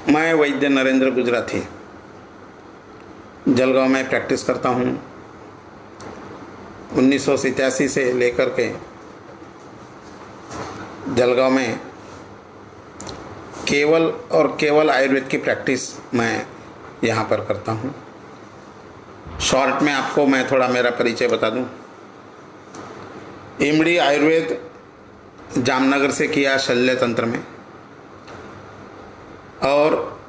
मैं वैद्य नरेंद्र गुजराती जलगांव में प्रैक्टिस करता हूँ। 1987 से लेकर के जलगांव में केवल और केवल आयुर्वेद की प्रैक्टिस मैं यहाँ पर करता हूँ। शॉर्ट में आपको मैं थोड़ा मेरा परिचय बता दूँ। एमडी आयुर्वेद जामनगर से किया शल्य तंत्र में, और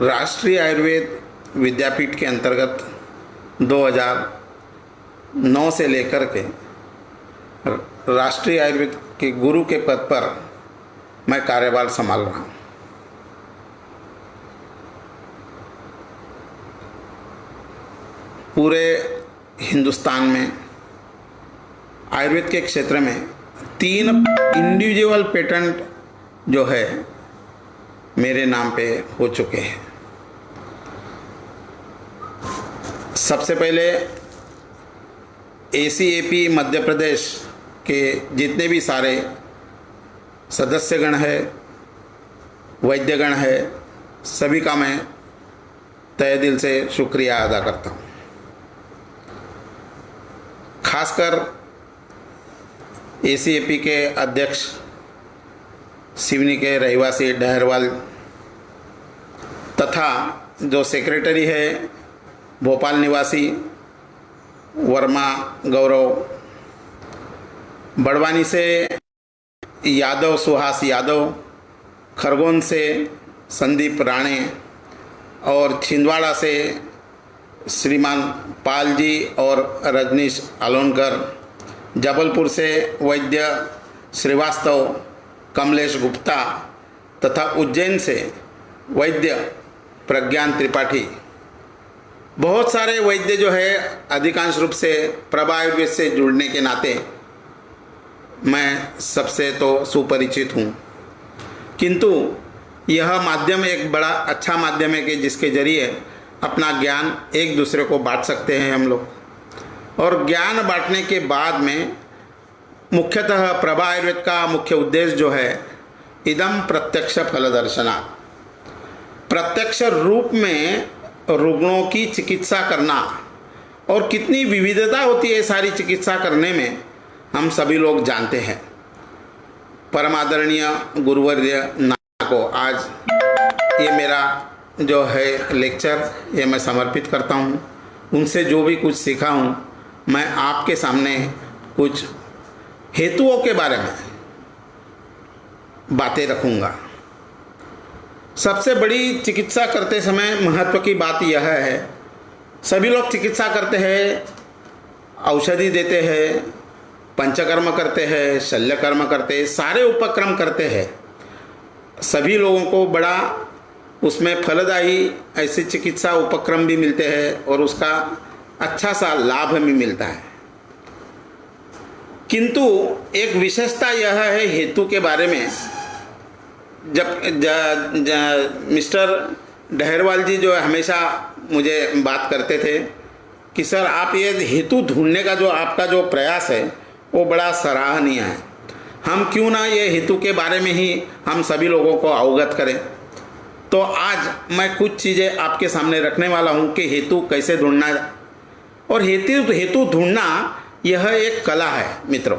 राष्ट्रीय आयुर्वेद विद्यापीठ के अंतर्गत 2009 से लेकर के राष्ट्रीय आयुर्वेद के गुरु के पद पर मैं कार्यभार संभाल रहा हूँ। पूरे हिंदुस्तान में आयुर्वेद के क्षेत्र में 3 इंडिविजुअल पेटेंट जो है मेरे नाम पे हो चुके हैं। सबसे पहले ACAP मध्य प्रदेश के जितने भी सारे सदस्यगण है, वैद्यगण है, सभी का मैं तहे दिल से शुक्रिया अदा करता हूँ। खासकर ACAP के अध्यक्ष सिवनी के रहवासी डहरवाल तथा जो सेक्रेटरी है भोपाल निवासी वर्मा गौरव, बड़वानी से यादव सुहास यादव, खरगोन से संदीप राणे और छिंदवाड़ा से श्रीमान पाल जी और रजनीश अलोनकर, जबलपुर से वैद्य श्रीवास्तव, कमलेश गुप्ता तथा उज्जैन से वैद्य प्रज्ञान त्रिपाठी। बहुत सारे वैद्य जो है अधिकांश रूप से प्रभा आयुर्वेद से जुड़ने के नाते मैं सबसे तो सुपरिचित हूँ, किंतु यह माध्यम एक बड़ा अच्छा माध्यम है कि जिसके जरिए अपना ज्ञान एक दूसरे को बांट सकते हैं हम लोग। और ज्ञान बांटने के बाद में मुख्यतः प्रभा आयुर्वेद का मुख्य उद्देश्य जो है इदम प्रत्यक्ष फलदर्शना, प्रत्यक्ष रूप में रुग्णों की चिकित्सा करना। और कितनी विविधता होती है सारी चिकित्सा करने में, हम सभी लोग जानते हैं। परमादरणीय गुरुवर्य नाना को आज ये मेरा जो है लेक्चर ये मैं समर्पित करता हूँ। उनसे जो भी कुछ सीखा हूँ मैं आपके सामने कुछ हेतुओं के बारे में बातें रखूँगा। सबसे बड़ी चिकित्सा करते समय महत्व की बात यह है, सभी लोग चिकित्सा करते हैं, औषधि देते हैं, पंचकर्म करते हैं, शल्यकर्म करते हैं, सारे उपक्रम करते हैं। सभी लोगों को बड़ा उसमें फलदायी ऐसे चिकित्सा उपक्रम भी मिलते हैं और उसका अच्छा सा लाभ भी मिलता है। किंतु एक विशेषता यह है हेतु के बारे में, जब मिस्टर डहरवाल जी जो हमेशा मुझे बात करते थे कि सर आप ये हेतु ढूंढने का जो आपका जो प्रयास है वो बड़ा सराहनीय है, हम क्यों ना ये हेतु के बारे में ही हम सभी लोगों को अवगत करें। तो आज मैं कुछ चीज़ें आपके सामने रखने वाला हूँ कि हेतु कैसे ढूंढना। और हेतु ढूंढना यह एक कला है मित्रों।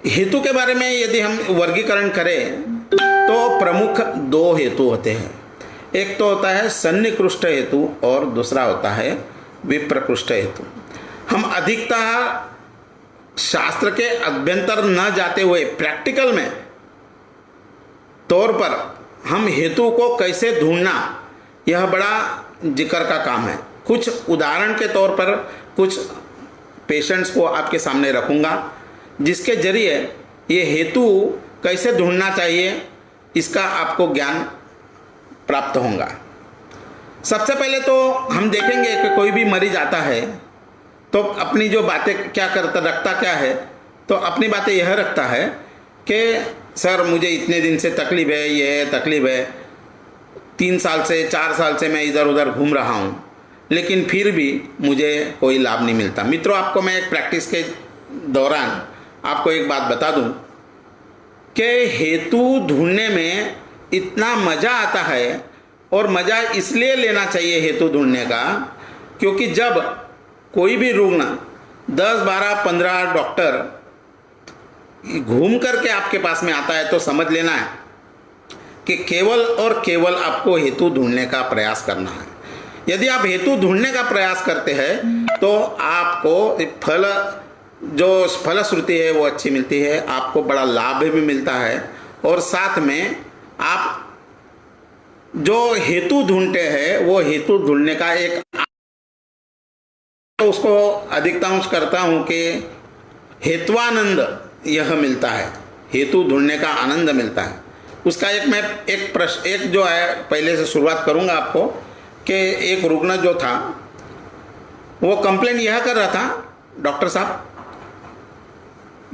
हेतु के बारे में यदि हम वर्गीकरण करें तो प्रमुख 2 हेतु होते हैं। एक तो होता है सन्निकृष्ट हेतु और दूसरा होता है विप्रकृष्ट हेतु। हम अधिकतः शास्त्र के अभ्यंतर न जाते हुए प्रैक्टिकल में तौर पर हम हेतु को कैसे ढूंढना यह बड़ा जिक्र का काम है। कुछ उदाहरण के तौर पर कुछ पेशेंट्स को आपके सामने रखूँगा जिसके जरिए ये हेतु कैसे ढूंढना चाहिए इसका आपको ज्ञान प्राप्त होगा। सबसे पहले तो हम देखेंगे कि कोई भी मरीज आता है तो अपनी जो बातें क्या रखता क्या है, तो अपनी बातें यह रखता है कि सर मुझे इतने दिन से तकलीफ़ है, ये तकलीफ़ है, 3 साल से 4 साल से मैं इधर उधर घूम रहा हूँ, लेकिन फिर भी मुझे कोई लाभ नहीं मिलता। मित्रों, आपको मैं एक प्रैक्टिस के दौरान आपको एक बात बता दूं कि हेतु ढूंढने में इतना मज़ा आता है, और मज़ा इसलिए लेना चाहिए हेतु ढूंढने का, क्योंकि जब कोई भी रुग्ण 10, 12, 15 डॉक्टर घूम करके आपके पास में आता है तो समझ लेना है कि केवल और केवल आपको हेतु ढूंढने का प्रयास करना है। यदि आप हेतु ढूंढने का प्रयास करते हैं तो आपको जो फलश्रुति है वो अच्छी मिलती है, आपको बड़ा लाभ भी मिलता है, और साथ में आप जो हेतु ढूंढते हैं वो हेतु ढूंढने का एक, तो उसको अधिकतांश करता हूं कि हेत्वानंद यह मिलता है, हेतु ढूंढने का आनंद मिलता है। उसका एक प्रश्न एक जो है पहले से शुरुआत करूंगा आपको, कि एक रुग्ण जो था वो कंप्लेन यह कर रहा था, डॉक्टर साहब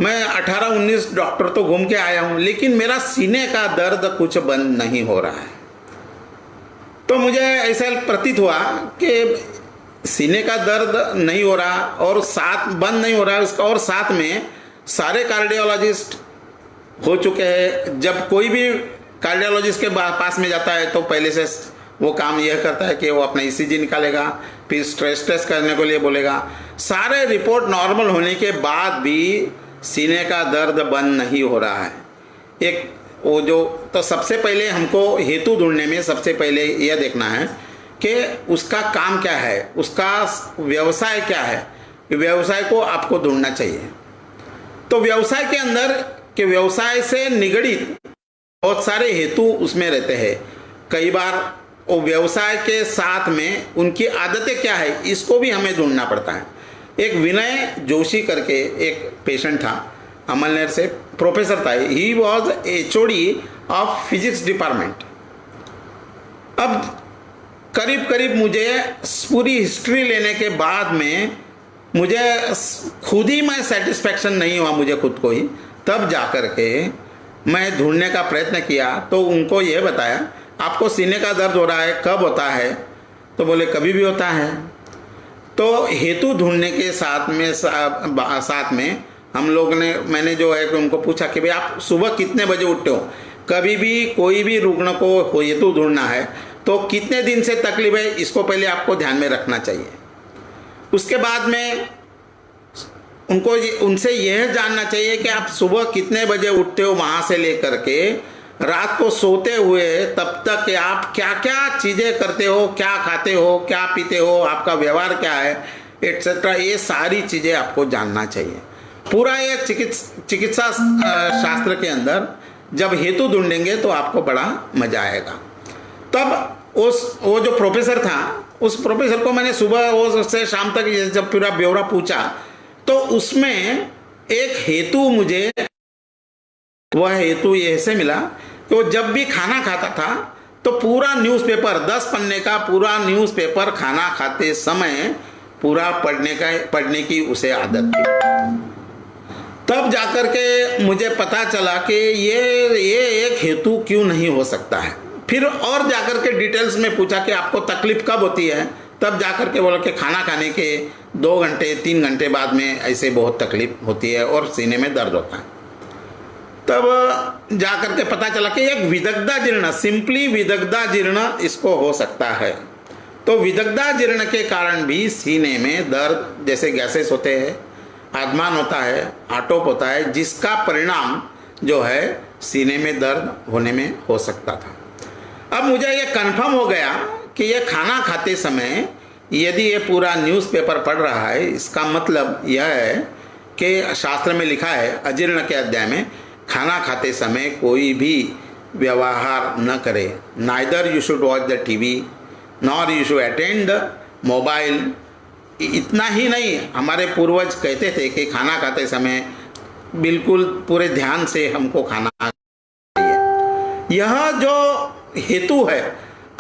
मैं 18-19 डॉक्टर तो घूम के आया हूं, लेकिन मेरा सीने का दर्द कुछ बंद नहीं हो रहा है। तो मुझे ऐसा प्रतीत हुआ कि सीने का दर्द नहीं हो रहा और बंद नहीं हो रहा है उसका, और साथ में सारे कार्डियोलॉजिस्ट हो चुके हैं। जब कोई भी कार्डियोलॉजिस्ट के पास में जाता है तो पहले से वो काम यह करता है कि वो अपना ईसीजी निकालेगा, फिर स्ट्रेस टेस्ट करने को लिए बोलेगा। सारे रिपोर्ट नॉर्मल होने के बाद भी सीने का दर्द बंद नहीं हो रहा है। तो सबसे पहले हमको हेतु ढूंढने में सबसे पहले यह देखना है कि उसका काम क्या है, उसका व्यवसाय क्या है। व्यवसाय को आपको ढूंढना चाहिए। तो व्यवसाय के अंदर के व्यवसाय से निगड़ित बहुत सारे हेतु उसमें रहते हैं। कई बार वो व्यवसाय के साथ में उनकी आदतें क्या है, इसको भी हमें ढूंढना पड़ता है। एक विनय जोशी करके एक पेशेंट था, अमलनेर से, प्रोफेसर था। He was HOD of physics department. अब करीब करीब मुझे पूरी हिस्ट्री लेने के बाद में मुझे खुद ही मैं सेटिस्फैक्शन नहीं हुआ मुझे खुद को ही। तब जाकर के मैं ढूंढने का प्रयत्न किया तो उनको यह बताया, आपको सीने का दर्द हो रहा है, कब होता है? तो बोले कभी भी होता है। तो हेतु ढूंढने के साथ में हम लोग ने, मैंने जो है कि उनको पूछा कि भाई आप सुबह कितने बजे उठते हो? कभी भी कोई भी रुग्ण को हेतु ढूंढना है तो कितने दिन से तकलीफ है, इसको पहले आपको ध्यान में रखना चाहिए। उसके बाद में उनसे यह जानना चाहिए कि आप सुबह कितने बजे उठते हो, वहाँ से लेकर के रात को सोते हुए तब तक आप क्या क्या चीज़ें करते हो, क्या खाते हो, क्या पीते हो, आपका व्यवहार क्या है, एटसेट्रा। ये सारी चीज़ें आपको जानना चाहिए। पूरा ये चिकित्सा शास्त्र के अंदर जब हेतु ढूंढेंगे तो आपको बड़ा मजा आएगा। तब वो जो प्रोफेसर था, उस प्रोफेसर को मैंने सुबह वो से शाम तक जब पूरा ब्यौरा पूछा तो उसमें एक हेतु मुझे, वह हेतु ऐसे मिला कि वो जब भी खाना खाता था तो पूरा न्यूज़पेपर, 10 पन्ने का पूरा न्यूज़पेपर खाना खाते समय पूरा पढ़ने की उसे आदत थी। तब जाकर के मुझे पता चला कि ये एक हेतु क्यों नहीं हो सकता है। फिर और जाकर के डिटेल्स में पूछा कि आपको तकलीफ कब होती है? तब जाकर के बोला कि खाना खाने के 2 घंटे 3 घंटे बाद में ऐसे बहुत तकलीफ होती है और सीने में दर्द होता है। तब जाकर के पता चला कि एक विदग्धा जीर्ण, सिंपली विदग्धा जीर्ण इसको हो सकता है। तो विदग्धा जीर्ण के कारण भी सीने में दर्द, जैसे गैसेस होते हैं, आत्मान होता है, आटोप होता है, जिसका परिणाम जो है सीने में दर्द होने में हो सकता था। अब मुझे ये कंफर्म हो गया कि ये खाना खाते समय यदि ये पूरा न्यूज़पेपर पढ़ रहा है, इसका मतलब यह है कि शास्त्र में लिखा है अजीर्ण के अध्याय में, खाना खाते समय कोई भी व्यवहार न करे। Neither you should watch the TV nor you should attend the mobile. इतना ही नहीं, हमारे पूर्वज कहते थे कि खाना खाते समय बिल्कुल पूरे ध्यान से हमको खाना चाहिए। यह जो हेतु है,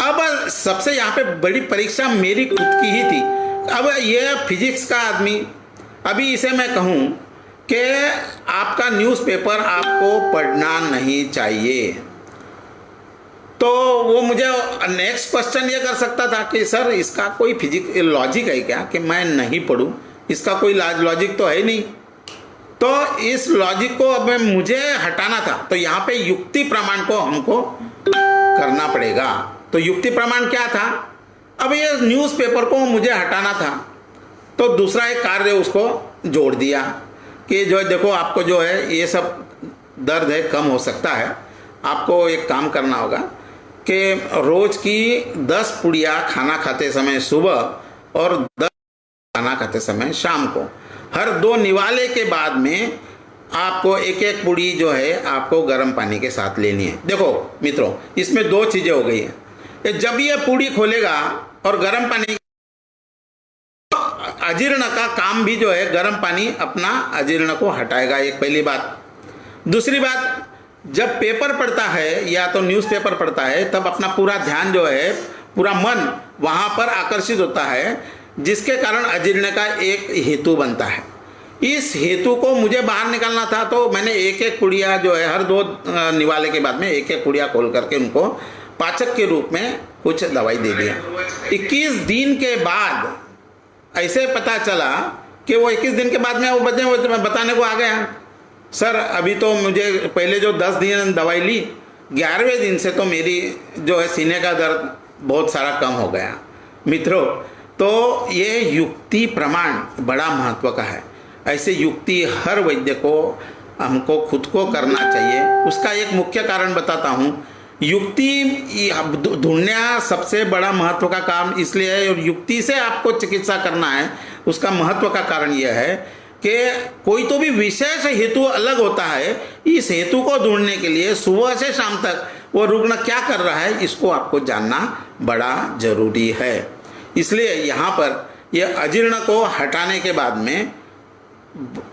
अब सबसे यहाँ पे बड़ी परीक्षा मेरी खुद की ही थी। अब ये फिजिक्स का आदमी, अभी इसे मैं कहूँ कि आपका न्यूज़पेपर आपको पढ़ना नहीं चाहिए, तो वो मुझे नेक्स्ट क्वेश्चन ये कर सकता था कि सर इसका कोई फिजिक्स लॉजिक है क्या कि मैं नहीं पढ़ूं? इसका कोई लॉजिक तो है नहीं। तो इस लॉजिक को अब मुझे हटाना था। तो यहाँ पे युक्ति प्रमाण को हमको करना पड़ेगा। तो युक्ति प्रमाण क्या था? अब ये न्यूज़पेपर को मुझे हटाना था, तो दूसरा एक कार्य उसको जोड़ दिया कि जो देखो आपको जो है ये सब दर्द है कम हो सकता है, आपको एक काम करना होगा कि रोज की 10 पुड़िया खाना खाते समय सुबह और 10 खाना खाते समय शाम को, हर 2 निवाले के बाद में आपको एक एक पुड़ी जो है आपको गर्म पानी के साथ लेनी है। देखो मित्रों, इसमें 2 चीज़ें हो गई हैं। जब ये पुड़ी खोलेगा और गर्म पानी, अजीर्ण का काम भी जो है गर्म पानी अपना अजीर्ण को हटाएगा, एक पहली बात। दूसरी बात, जब पेपर पढ़ता है या तो न्यूज़पेपर पढ़ता है तब अपना पूरा ध्यान जो है, पूरा मन वहाँ पर आकर्षित होता है, जिसके कारण अजीर्ण का एक हेतु बनता है। इस हेतु को मुझे बाहर निकालना था, तो मैंने एक एक पुड़िया जो है हर 2 निवाले के बाद में एक एक पुड़िया खोल करके उनको पाचक के रूप में कुछ दवाई दे दिया। 21 दिन के बाद ऐसे पता चला कि वो 21 दिन के बाद में वो बताने को आ गया, सर अभी तो मुझे पहले जो 10 दिन दवाई ली, 11वें दिन से तो मेरी जो है सीने का दर्द बहुत सारा कम हो गया। मित्रों, तो ये युक्ति प्रमाण बड़ा महत्व का है। ऐसे युक्ति हर वैद्य को हमको खुद को करना चाहिए। उसका एक मुख्य कारण बताता हूँ। युक्ति ढूंढना सबसे बड़ा महत्व का काम इसलिए है, और युक्ति से आपको चिकित्सा करना है। उसका महत्व का कारण यह है कि कोई तो भी विशेष हेतु अलग होता है। इस हेतु को ढूंढने के लिए सुबह से शाम तक वो रुग्ण क्या कर रहा है, इसको आपको जानना बड़ा जरूरी है। इसलिए यहाँ पर यह अजीर्ण को हटाने के बाद में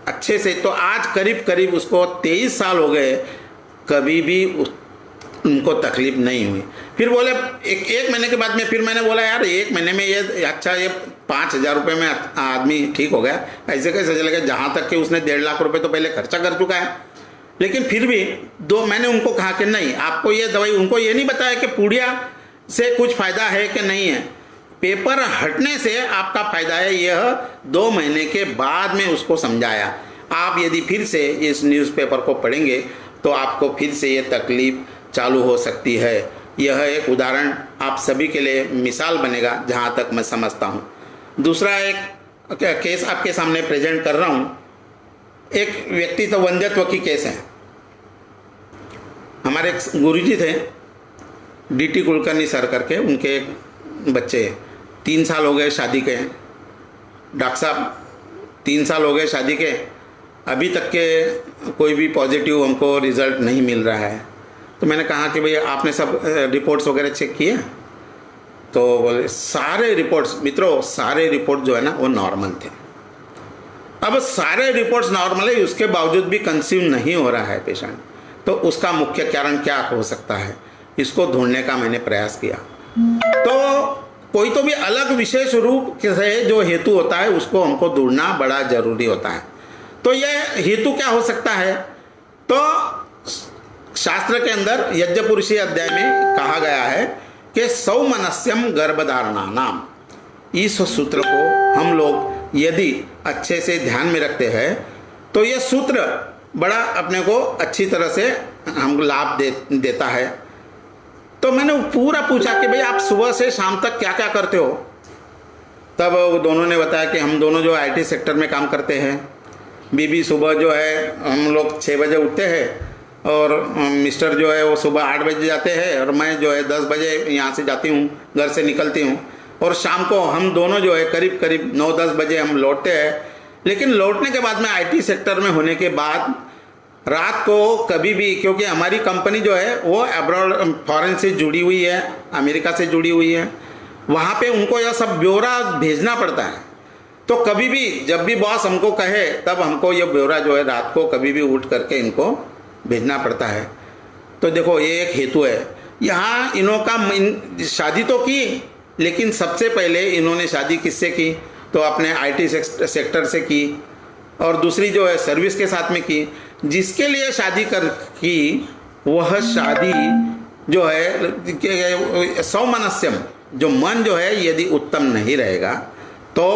अच्छे से, तो आज करीब करीब उसको 23 साल हो गए, कभी भी उनको तकलीफ नहीं हुई। फिर बोले एक महीने के बाद में फिर मैंने बोला यार 1 महीने में ये अच्छा, ये 5,000 रुपये में आदमी ठीक हो गया, ऐसे कैसे चलेगा? जहाँ तक कि उसने 1.5 लाख रुपए तो पहले खर्चा कर चुका है। लेकिन फिर भी मैंने उनको कहा कि नहीं, आपको ये दवाई, उनको ये नहीं बताया कि पुड़िया से कुछ फ़ायदा है कि नहीं है, पेपर हटने से आपका फ़ायदा है, यह 2 महीने के बाद में उसको समझाया। आप यदि फिर से इस न्यूज़पेपर को पढ़ेंगे तो आपको फिर से ये तकलीफ चालू हो सकती है। यह एक उदाहरण आप सभी के लिए मिसाल बनेगा, जहाँ तक मैं समझता हूँ। दूसरा एक केस आपके सामने प्रेजेंट कर रहा हूँ। एक व्यक्ति तो वंध्यत्व की केस है। हमारे एक गुरुजी थे, DT कुलकर्णी सर करके, उनके एक बच्चे 3 साल हो गए शादी के। डॉक्टर साहब 3 साल हो गए शादी के, अभी तक के कोई भी पॉजिटिव हमको रिजल्ट नहीं मिल रहा है। तो मैंने कहा कि भैया आपने सब रिपोर्ट्स वगैरह चेक किए? तो बोले सारे रिपोर्ट्स, मित्रों सारे रिपोर्ट जो है ना वो नॉर्मल थे। अब सारे रिपोर्ट्स नॉर्मल है, उसके बावजूद भी कंसीव नहीं हो रहा है पेशेंट, तो उसका मुख्य कारण क्या हो सकता है, इसको ढूंढने का मैंने प्रयास किया। तो कोई तो भी अलग विशेष रूप से जो हेतु होता है उसको हमको ढूंढना बड़ा जरूरी होता है। तो यह हेतु क्या हो सकता है? तो शास्त्र के अंदर यज्ञपुरुषी अध्याय में कहा गया है कि सौमनस्यम गर्भधारणा नाम, इस सूत्र को हम लोग यदि अच्छे से ध्यान में रखते हैं तो यह सूत्र बड़ा अपने को अच्छी तरह से हमको लाभ देता है। तो मैंने पूरा पूछा कि भाई आप सुबह से शाम तक क्या क्या करते हो? तब वो दोनों ने बताया कि हम दोनों जो IT सेक्टर में काम करते हैं। बीबी सुबह जो है हम लोग 6 बजे उठते हैं, और मिस्टर जो है वो सुबह 8 बजे जाते हैं, और मैं जो है 10 बजे यहाँ से जाती हूँ, घर से निकलती हूँ, और शाम को हम दोनों जो है करीब करीब 9-10 बजे हम लौटते हैं। लेकिन लौटने के बाद में IT सेक्टर में होने के बाद रात को कभी भी, क्योंकि हमारी कंपनी जो है वो अब्रॉड फॉरेन से जुड़ी हुई है, अमेरिका से जुड़ी हुई है, वहाँ पे उनको यह सब ब्यौरा भेजना पड़ता है। तो कभी भी जब भी बॉस हमको कहे तब हमको ये ब्यौरा जो है रात को कभी भी उठ करके इनको भेजना पड़ता है। तो देखो ये एक हेतु है। यहाँ इन्हों का शादी तो की, लेकिन सबसे पहले इन्होंने शादी किससे की? तो अपने IT सेक्टर से की, और दूसरी जो है सर्विस के साथ में की। जिसके लिए शादी की वह शादी जो है सौमनस्यम, जो मन जो है यदि उत्तम नहीं रहेगा तो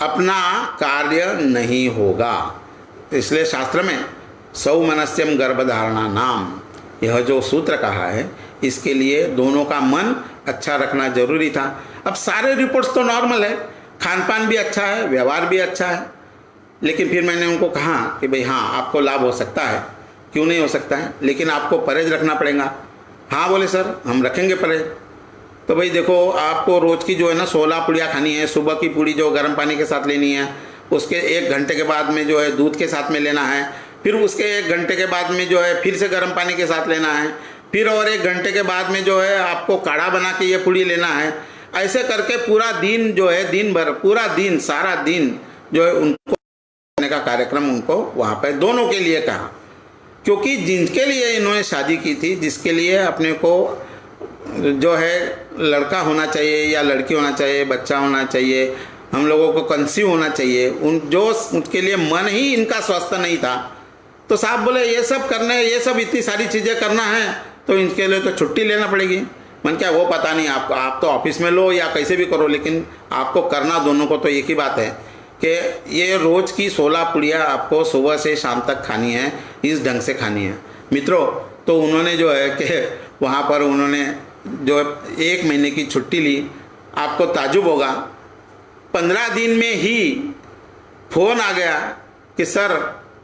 अपना कार्य नहीं होगा। इसलिए शास्त्र में सौमनस्यम गर्भधारणा नाम, यह जो सूत्र कहा है इसके लिए दोनों का मन अच्छा रखना जरूरी था। अब सारे रिपोर्ट्स तो नॉर्मल है, खान पान भी अच्छा है, व्यवहार भी अच्छा है, लेकिन फिर मैंने उनको कहा कि भाई हाँ आपको लाभ हो सकता है, क्यों नहीं हो सकता है, लेकिन आपको परहेज रखना पड़ेगा। हाँ बोले सर हम रखेंगे परहेज। तो भाई देखो आपको रोज़ की जो है ना 16 पुड़िया खानी है। सुबह की पूड़ी जो गर्म पानी के साथ लेनी है, उसके 1 घंटे के बाद में जो है दूध के साथ में लेना है, फिर उसके 1 घंटे के बाद में जो है फिर से गर्म पानी के साथ लेना है, फिर और 1 घंटे के बाद में जो है आपको काढ़ा बना के ये पूड़ी लेना है। ऐसे करके पूरा दिन जो है, दिन भर पूरा दिन सारा दिन जो है उनको का कार्यक्रम उनको वहाँ पर दोनों के लिए कहा, क्योंकि जिनके लिए इन्होंने शादी की थी, जिसके लिए अपने को जो है लड़का होना चाहिए या लड़की होना चाहिए, बच्चा होना चाहिए, हम लोगों को कंसीव होना चाहिए, उसके लिए मन ही इनका स्वस्थ नहीं था। तो साहब बोले ये सब करने, ये सब इतनी सारी चीज़ें करना है तो इनके लिए तो छुट्टी लेना पड़ेगी। मन क्या वो पता नहीं आपको, आप तो ऑफिस में लो या कैसे भी करो, लेकिन आपको करना दोनों को तो एक ही बात है कि ये रोज़ की 16 पुड़िया आपको सुबह से शाम तक खानी है, इस ढंग से खानी है। मित्रों तो उन्होंने जो है कि वहाँ पर उन्होंने जो 1 महीने की छुट्टी ली। आपको ताजुब होगा 15 दिन में ही फ़ोन आ गया कि सर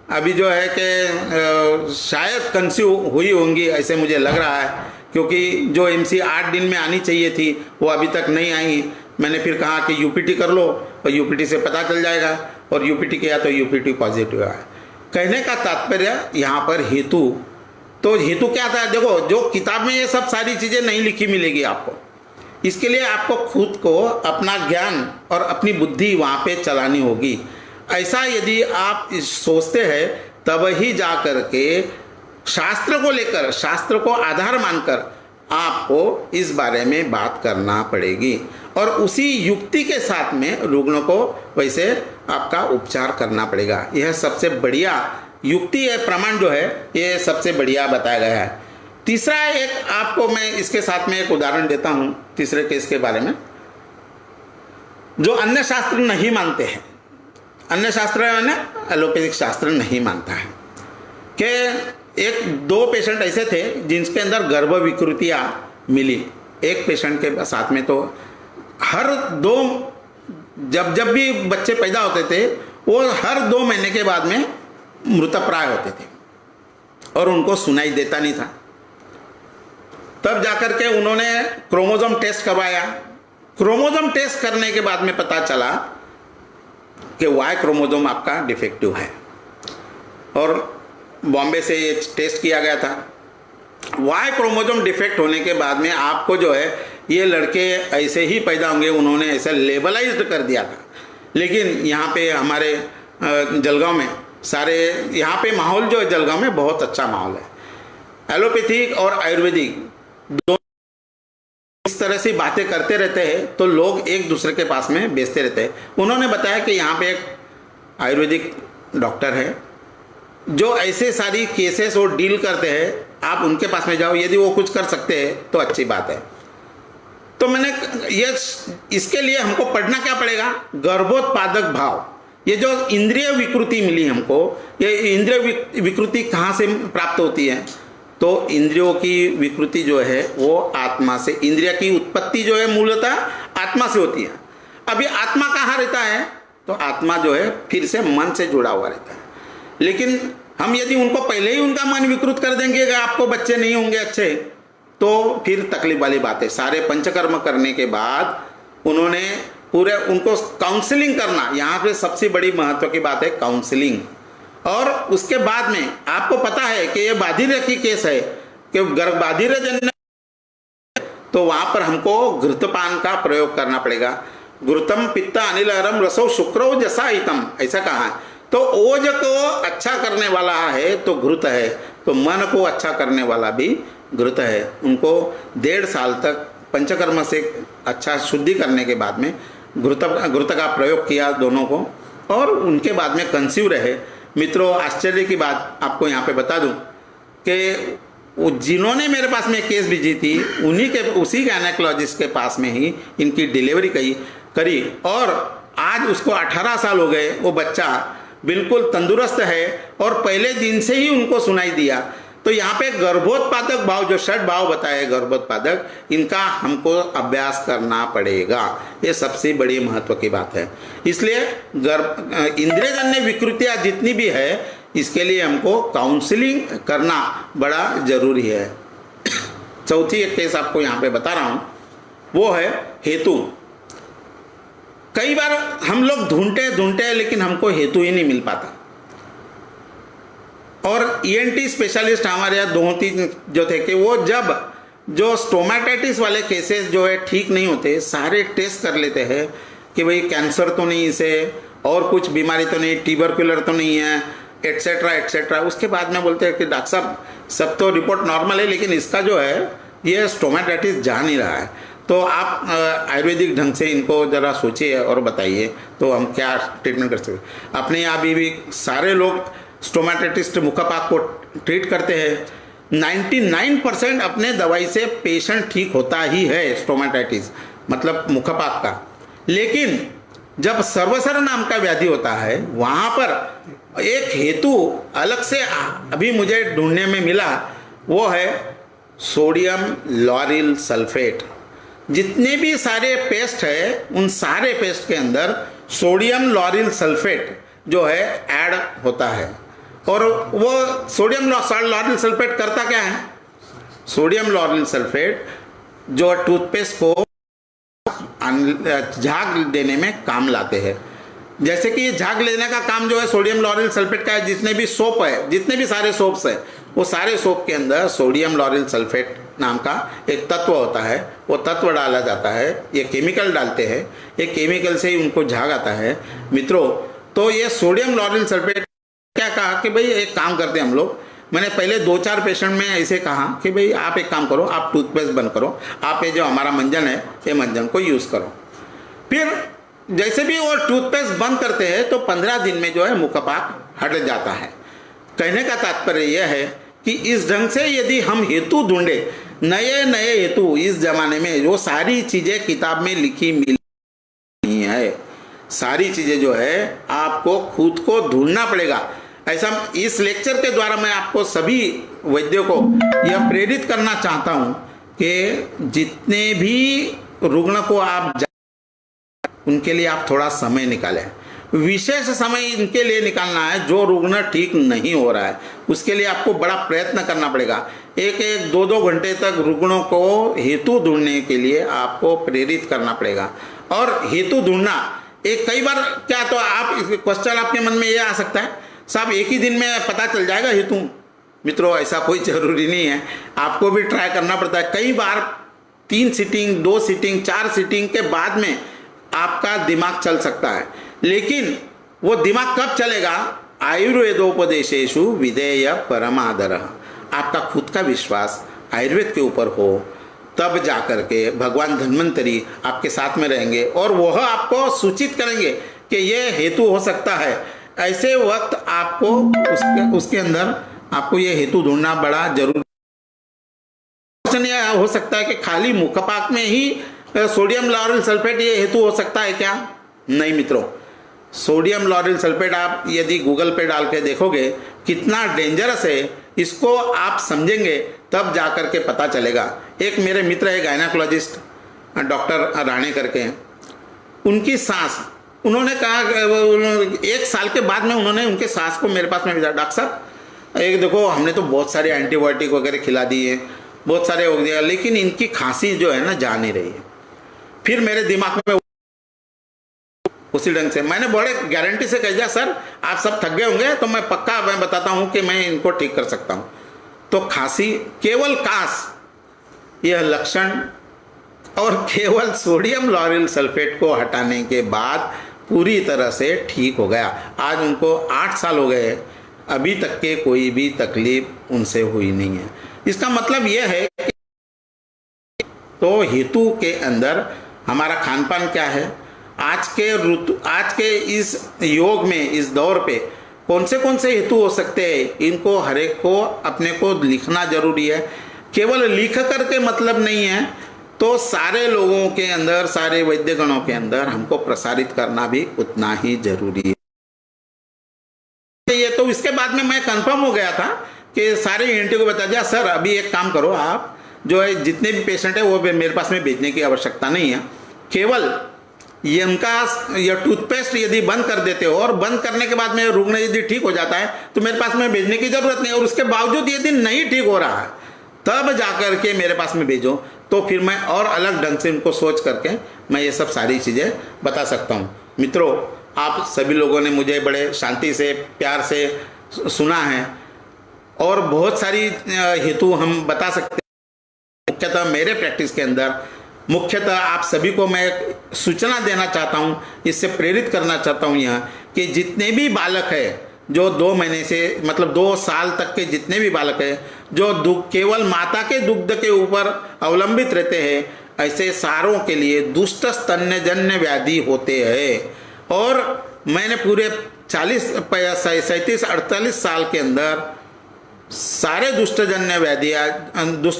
अभी जो है कि शायद कंसीव हुई होंगी, ऐसे मुझे लग रहा है, क्योंकि जो एमसी 8 दिन में आनी चाहिए थी वो अभी तक नहीं आई। मैंने फिर कहा कि यूपीटी कर लो और यूपीटी से पता चल जाएगा, और यूपीटी किया तो यूपीटी पॉजिटिव है। कहने का तात्पर्य यहाँ पर हेतु, तो हेतु क्या था, देखो जो किताब में ये सब सारी चीज़ें नहीं लिखी मिलेगी आपको, इसके लिए आपको खुद को अपना ज्ञान और अपनी बुद्धि वहाँ पे चलानी होगी। ऐसा यदि आप सोचते हैं तब ही जा कर के शास्त्र को लेकर, शास्त्र को आधार मानकर आपको इस बारे में बात करना पड़ेगी, और उसी युक्ति के साथ में रुग्ण को वैसे आपका उपचार करना पड़ेगा। यह सबसे बढ़िया युक्ति है, प्रमाण जो है ये सबसे बढ़िया बताया गया है। तीसरा एक आपको मैं इसके साथ में एक उदाहरण देता हूँ तीसरे केस के बारे में, जो अन्य शास्त्र नहीं मानते हैं। अन्य शास्त्र मैंने एलोपैथिक शास्त्र नहीं मानता है कि 1-2 पेशेंट ऐसे थे जिनके अंदर गर्भ विकृतियाँ मिली। एक पेशेंट के साथ में तो हर 2 जब भी बच्चे पैदा होते थे वो हर 2 महीने के बाद में मृतप्राय होते थे और उनको सुनाई देता नहीं था। तब जाकर के उन्होंने क्रोमोसोम टेस्ट करवाया। क्रोमोसोम टेस्ट करने के बाद में पता चला कि वाई क्रोमोसोम आपका डिफेक्टिव है, और बॉम्बे से ये टेस्ट किया गया था। वाई क्रोमोसोम डिफेक्ट होने के बाद में आपको जो है ये लड़के ऐसे ही पैदा होंगे, उन्होंने ऐसे लेबलाइज्ड कर दिया था। लेकिन यहाँ पे हमारे जलगांव में सारे, यहाँ पे माहौल जो है जलगांव में बहुत अच्छा माहौल है। एलोपैथिक और आयुर्वेदिक दोनों इस तरह से बातें करते रहते हैं तो लोग एक दूसरे के पास में बेचते रहते हैं। उन्होंने बताया कि यहाँ पे एक आयुर्वेदिक डॉक्टर है जो ऐसे सारी केसेस और डील करते हैं, आप उनके पास में जाओ, यदि वो कुछ कर सकते हैं तो अच्छी बात है। तो मैंने ये इसके लिए हमको पढ़ना क्या पड़ेगा, गर्भोत्पादक भाव। ये जो इंद्रिय विकृति मिली हमको, ये इंद्रिय विकृति कहाँ से प्राप्त होती है, तो इंद्रियों की विकृति जो है वो आत्मा से, इंद्रिय की उत्पत्ति जो है मूलतः आत्मा से होती है। अभी आत्मा कहाँ रहता है, तो आत्मा जो है फिर से मन से जुड़ा हुआ रहता है। लेकिन हम यदि उनको पहले ही उनका मन विकृत कर देंगे कि आपको बच्चे नहीं होंगे अच्छे, तो फिर तकलीफ वाली बात है। सारे पंचकर्म करने के बाद उन्होंने पूरे उनको काउंसलिंग करना, यहाँ पे सबसे बड़ी महत्व की बात है काउंसलिंग। और उसके बाद में आपको पता है कि ये बाधिर की केस है कि बाधिर जन्य, तो वहाँ पर हमको घृतपान का प्रयोग करना पड़ेगा। घृतम पित्ता अनिलहरम रसो शुक्रो जसा हितम, ऐसा कहा है। तो ओज को अच्छा करने वाला है तो घृत है, तो मन को अच्छा करने वाला भी घृत है। उनको 1.5 साल तक पंचकर्म से अच्छा शुद्धि करने के बाद में घृत का प्रयोग किया दोनों को, और उनके बाद में कंसीव रहे। मित्रों आश्चर्य की बात आपको यहाँ पे बता दूं कि जिन्होंने मेरे पास में केस भेजी थी उसी गायनेकोलॉजिस्ट के पास में ही इनकी डिलीवरी करी, और आज उसको 18 साल हो गए। वो बच्चा बिल्कुल तंदुरुस्त है और पहले दिन से ही उनको सुनाई दिया। तो तो यहाँ पे गर्भोत्पादक भाव, जो षड भाव बताए गर्भोत्पादक, इनका हमको अभ्यास करना पड़ेगा। ये सबसे बड़ी महत्व की बात है। इसलिए इंद्रियजन्य विकृतियाँ जितनी भी है, इसके लिए हमको काउंसलिंग करना बड़ा जरूरी है। चौथी एक केस आपको यहाँ पे बता रहा हूँ, वो है हेतु। कई बार हम लोग ढूंढते हैं लेकिन हमको हेतु ही नहीं मिल पाता। और ईएनटी स्पेशलिस्ट हमारे यहाँ 2-3 जो थे कि वो जब जो स्टोमेटाइटिस वाले केसेस जो है ठीक नहीं होते, सारे टेस्ट कर लेते हैं कि भाई कैंसर तो नहीं इसे, और कुछ बीमारी तो नहीं, ट्यूबरकुलर तो नहीं है, एट्सेट्रा एट्सेट्रा। उसके बाद में बोलते हैं कि डॉक्टर साहब सब तो रिपोर्ट नॉर्मल है, लेकिन इसका जो है ये स्टोमेटाइटिस जा नहीं रहा है, तो आप आयुर्वेदिक ढंग से इनको ज़रा सोचिए और बताइए तो हम क्या ट्रीटमेंट कर सकते। अपने यहाँ भी सारे लोग स्टोमेटाइटिस मुखपाक को ट्रीट करते हैं। 99% अपने दवाई से पेशेंट ठीक होता ही है, स्टोमेटाइटिस मतलब मुखपाक का। लेकिन जब सर्वसर नाम का व्याधि होता है, वहाँ पर एक हेतु अलग से अभी मुझे ढूंढने में मिला, वो है सोडियम लॉरिल सल्फेट। जितने भी सारे पेस्ट है, उन सारे पेस्ट के अंदर सोडियम लॉरिल सल्फेट जो है ऐड होता है। और वो सोडियम लॉरिल सल्फेट करता क्या है? सोडियम लॉरिल सल्फेट जो टूथपेस्ट को झाग देने में काम लाते हैं। जैसे कि ये झाग लेने का काम जो है सोडियम लॉरिल सल्फेट का है। जितने भी सोप है, जितने भी सारे सोप्स है, वो सारे सोप के अंदर सोडियम लॉरिल सल्फेट नाम का एक तत्व होता है। वो तत्व डाला जाता है, ये केमिकल डालते हैं, ये केमिकल से ही उनको झाग आता है मित्रों। तो ये सोडियम लॉरिल सल्फेट क्या कहा कि भाई एक काम करते हैं हम लोग, मैंने पहले 2-4 पेशेंट में ऐसे कहा कि भाई आप एक काम करो, आप टूथपेस्ट बंद करो, आप ये जो हमारा मंजन है, ये मंजन को यूज़ करो। फिर जैसे भी वो टूथपेस्ट बंद करते हैं तो 15 दिन में जो है मुखपाक हट जाता है। कहने का तात्पर्य यह है कि इस ढंग से यदि हम हेतु ढूंढे, नए नए हेतु इस जमाने में जो सारी चीज़ें किताब में लिखी मिली है, सारी चीज़ें जो है आपको खुद को ढूंढना पड़ेगा। ऐसा इस लेक्चर के द्वारा मैं आपको सभी वैद्यों को यह प्रेरित करना चाहता हूं कि जितने भी रुग्ण को आप उनके लिए आप थोड़ा समय निकालें। विशेष समय इनके लिए निकालना है जो रुग्ण ठीक नहीं हो रहा है, उसके लिए आपको बड़ा प्रयत्न करना पड़ेगा। 1-2 घंटे तक रुग्णों को हेतु ढूंढने के लिए आपको प्रेरित करना पड़ेगा। और हेतु ढूंढना एक कई बार क्या, तो आप क्वेश्चन आपके मन में ये आ सकता है साहब एक ही दिन में पता चल जाएगा हेतु। मित्रों ऐसा कोई जरूरी नहीं है, आपको भी ट्राई करना पड़ता है। कई बार 3 सीटिंग, 2 सीटिंग, 4 सीटिंग के बाद में आपका दिमाग चल सकता है। लेकिन वो दिमाग कब चलेगा? आयुर्वेदोपदेशेषु विधेय परमादरः। आपका खुद का विश्वास आयुर्वेद के ऊपर हो, तब जाकर के भगवान धन्वंतरी आपके साथ में रहेंगे और वह आपको सूचित करेंगे कि ये हेतु हो सकता है। ऐसे वक्त आपको उसके अंदर आपको ये हेतु ढूंढना बड़ा जरूरी। क्वेश्चन यह हो सकता है कि खाली मुखपाक में ही सोडियम लॉरिल सल्फेट ये हेतु हो सकता है क्या? नहीं मित्रों, सोडियम लॉरिल सल्फेट आप यदि गूगल पे डाल के देखोगे कितना डेंजरस है, इसको आप समझेंगे तब जाकर के पता चलेगा। एक मेरे मित्र है गायनाकोलॉजिस्ट डॉक्टर राणे करके, उनकी सास, उन्होंने कहा 1 साल के बाद में उन्होंने उनके सास को मेरे पास में भेजा, डॉक्टर साहब एक देखो हमने तो बहुत सारे एंटीबायोटिक वगैरह खिला दिए, बहुत सारे हो गया, लेकिन इनकी खांसी जो है ना जा नहीं रही है। फिर मेरे दिमाग में उसी ढंग से मैंने बड़े गारंटी से कह दिया, सर आप सब थक गए होंगे तो मैं पक्का मैं बताता हूं कि मैं इनको ठीक कर सकता हूं। तो खांसी केवल कास यह लक्षण और केवल सोडियम लॉरिल सल्फेट को हटाने के बाद पूरी तरह से ठीक हो गया। आज उनको 8 साल हो गए, अभी तक के कोई भी तकलीफ उनसे हुई नहीं है। इसका मतलब यह है कि तो हेतु के अंदर हमारा खान पान क्या है, आज के इस योग में, इस दौर पे कौन से हेतु हो सकते हैं, इनको हर एक को अपने को लिखना जरूरी है। केवल लिख करके मतलब नहीं है, तो सारे लोगों के अंदर, सारे वैद्यगणों के अंदर हमको प्रसारित करना भी उतना ही जरूरी है। ये तो इसके बाद में मैं कंफर्म हो गया था कि सारे ईएनटी को बता दिया, सर अभी एक काम करो, आप जो है जितने भी पेशेंट है वो मेरे पास में भेजने की आवश्यकता नहीं है, केवल ये उनका यह टूथपेस्ट यदि बंद कर देते हो और बंद करने के बाद में रुग्ण यदि ठीक हो जाता है तो मेरे पास में भेजने की जरूरत नहीं, और उसके बावजूद यदि नहीं ठीक हो रहा है तब जाकर के मेरे पास में भेजो, तो फिर मैं और अलग ढंग से उनको सोच करके मैं ये सब सारी चीज़ें बता सकता हूँ। मित्रों, आप सभी लोगों ने मुझे बड़े शांति से प्यार से सुना है और बहुत सारी हेतु हम बता सकते हैं। मुख्यतः मेरे प्रैक्टिस के अंदर मुख्यतः आप सभी को मैं सूचना देना चाहता हूँ, इससे प्रेरित करना चाहता हूँ यह कि जितने भी बालक है जो 2 महीने से मतलब 2 साल तक के जितने भी बालक है जो केवल माता के दुग्ध के ऊपर अवलंबित रहते हैं, ऐसे सारों के लिए दुष्ट स्तन्यजन्य व्याधि होते हैं। और मैंने पूरे 37-48 साल के अंदर सारे दुष्ट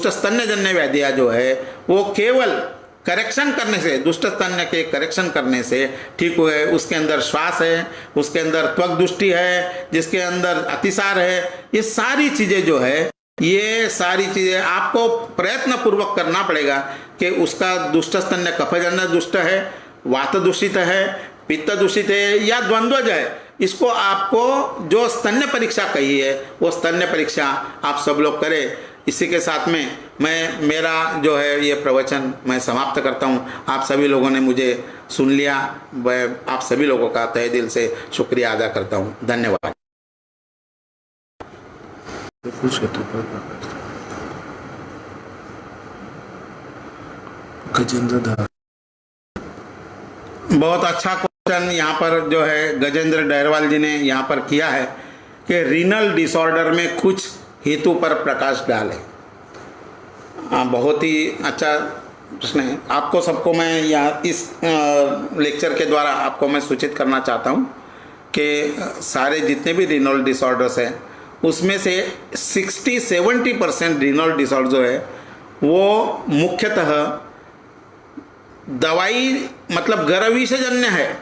स्तन्यजन्य व्याधियाँ जो है वो केवल करेक्शन करने से, दुष्ट स्तन्य के करेक्शन करने से ठीक हुए। उसके अंदर श्वास है, उसके अंदर त्वक दुष्टि है, जिसके अंदर अतिसार है, ये सारी चीज़ें जो है, ये सारी चीज़ें आपको प्रयत्न पूर्वक करना पड़ेगा कि उसका दुष्ट स्तन्य कफजन्य दुष्ट है, वात दूषित है, पित्त दूषित है या द्वंद्वज है, इसको आपको जो स्तन्य परीक्षा कही है वो स्तन्य परीक्षा आप सब लोग करें। इसी के साथ में मैं मेरा जो है ये प्रवचन मैं समाप्त करता हूँ। आप सभी लोगों ने मुझे सुन लिया, मैं आप सभी लोगों का तहे दिल से शुक्रिया अदा करता हूँ। धन्यवाद। बहुत अच्छा क्वेश्चन यहाँ पर जो है गजेंद्र डहरवाल जी ने यहाँ पर किया है कि रीनल डिसऑर्डर में कुछ हेतु पर प्रकाश डाले। बहुत ही अच्छा प्रश्न है। आपको सबको मैं यहाँ इस लेक्चर के द्वारा आपको मैं सूचित करना चाहता हूँ कि सारे जितने भी रीनल डिसऑर्डर्स हैं उसमें से 60-70% रीनल डिसऑर्डर जो है वो मुख्यतः दवाई मतलब गर्भविषजन्य है।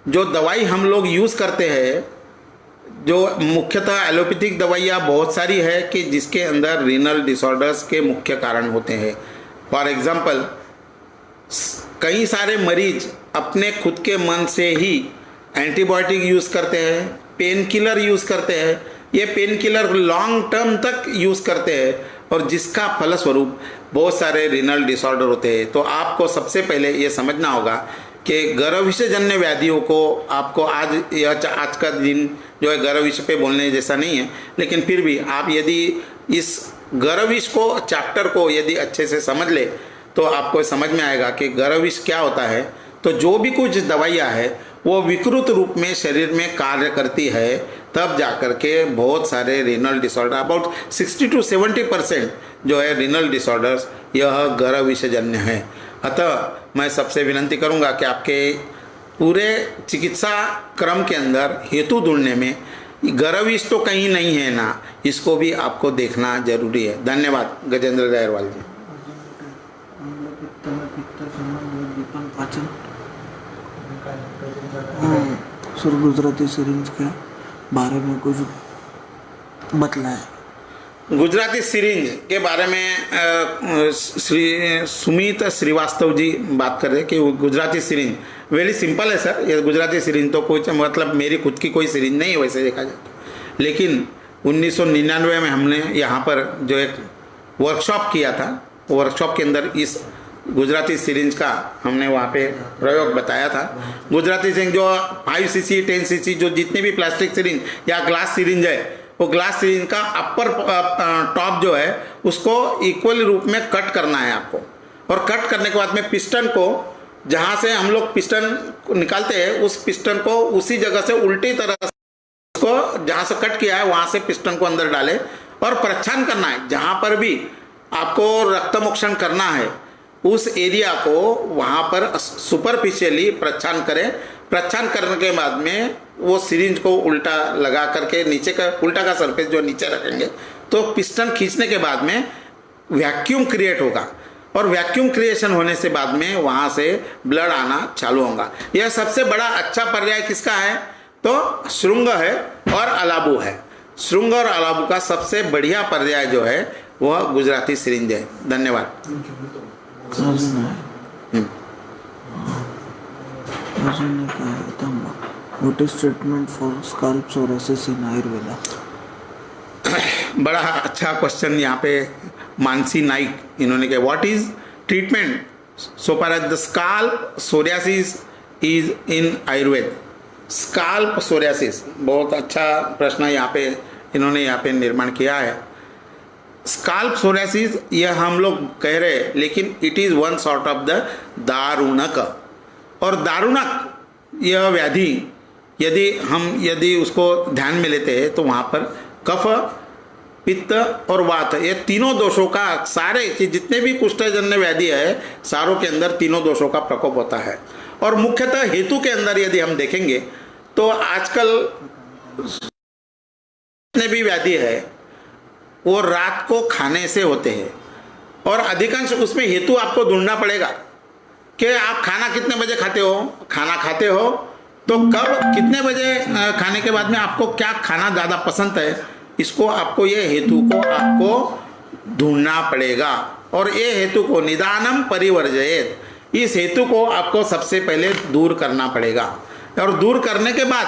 जो दवाई हम लोग यूज़ करते हैं, जो मुख्यतः एलोपैथिक दवाइयाँ बहुत सारी है कि जिसके अंदर रीनल डिसऑर्डर्स के मुख्य कारण होते हैं। फॉर एग्जांपल, कई सारे मरीज अपने खुद के मन से ही एंटीबायोटिक यूज़ करते हैं, पेन किलर यूज़ करते हैं, ये पेन किलर लॉन्ग टर्म तक यूज़ करते हैं और जिसका फलस्वरूप बहुत सारे रीनल डिसऑर्डर होते हैं। तो आपको सबसे पहले ये समझना होगा कि गर्भविषजन्य व्याधियों को आपको आज का दिन जो है गर्भविष पे बोलने जैसा नहीं है, लेकिन फिर भी आप यदि इस गर्भविष को चैप्टर को यदि अच्छे से समझ ले तो आपको समझ में आएगा कि गर्भविष क्या होता है। तो जो भी कुछ दवाइयाँ है वो विकृत रूप में शरीर में कार्य करती है, तब जाकर के बहुत सारे रीनल डिसऑर्डर, अबाउट 60-70% जो है रीनल डिसऑर्डर्स यह गर्भविषजन्य है। अतः मैं सबसे विनती करूंगा कि आपके पूरे चिकित्सा क्रम के अंदर हेतु ढूंढने में गर्भविष तो कहीं नहीं है ना, इसको भी आपको देखना जरूरी है। धन्यवाद गजेंद्र डहरवाल जी। सर, गुजराती सिरिंज के बारे में कुछ बतलाएं। गुजराती सिरिंज के बारे में श्री सुमित श्रीवास्तव जी बात कर रहे हैं कि गुजराती सिरिंज वेरी सिंपल है सर। ये गुजराती सिरिंज तो कुछ मतलब मेरी खुद की कोई सिरिंज नहीं है वैसे देखा जाए तो, लेकिन 1999 में हमने यहाँ पर जो एक वर्कशॉप किया था, वर्कशॉप के अंदर इस गुजराती सिरिंज का हमने वहाँ पे प्रयोग बताया था। गुजराती सिरिंज जो 5cc 10cc जो जितने भी प्लास्टिक सिरिंज या ग्लास सिरिंज है, वो ग्लास सिरिंज का अपर टॉप जो है उसको इक्वल रूप में कट करना है आपको, और कट करने के बाद में पिस्टन को जहाँ से हम लोग पिस्टन निकालते हैं उस पिस्टन को उसी जगह से उल्टी तरह से उसको जहाँ से कट किया है वहाँ से पिस्टन को अंदर डाले और प्रच्छान करना है। जहाँ पर भी आपको रक्तमोक्षण करना है उस एरिया को वहाँ पर सुपरफिशियली प्रच्छान करें। प्रच्छान करने के बाद में वो सिरिंज को उल्टा लगा करके नीचे का उल्टा का सरफेस जो नीचे रखेंगे तो पिस्टन खींचने के बाद में वैक्यूम क्रिएट होगा, और वैक्यूम क्रिएशन होने से बाद में वहाँ से ब्लड आना चालू होगा। यह सबसे बड़ा अच्छा पर्याय किसका है तो श्रृंग है और अलाबू है। श्रृंग और अलाबू का सबसे बढ़िया पर्याय जो है वह गुजराती सिरिंज है। धन्यवाद। अर्जुन है। अर्जुन ने कहा है तंबा what is treatment for scalp psoriasis in Ayurveda. बड़ा अच्छा क्वेश्चन यहाँ पे मानसी नाइक इन्होंने कहा what is treatment so far as the scalp psoriasis is in Ayurveda. Scalp psoriasis बहुत अच्छा प्रश्न यहाँ पे इन्होंने यहाँ पे निर्माण किया है। स्कैल्प सोरियासिस यह हम लोग कह रहे हैं, लेकिन it is one sort of the दारुणक। और दारुणक यह व्याधि यदि उसको ध्यान में लेते हैं तो वहाँ पर कफ, पित्त और वात ये तीनों दोषों का सारे जितने भी कुष्ठजन्य व्याधि है सारों के अंदर तीनों दोषों का प्रकोप होता है। और मुख्यतः हेतु के अंदर यदि हम देखेंगे तो आजकल जितने भी व्याधि है वो रात को खाने से होते हैं और अधिकांश उसमें हेतु आपको ढूंढना पड़ेगा कि आप खाना कितने बजे खाते हो, खाना खाते हो तो कब कितने बजे खाने के बाद में आपको क्या खाना ज़्यादा पसंद है, इसको आपको ये हेतु को आपको ढूंढना पड़ेगा। और ये हेतु को निदानम परिवर्जयेत, इस हेतु को आपको सबसे पहले दूर करना पड़ेगा और दूर करने के बाद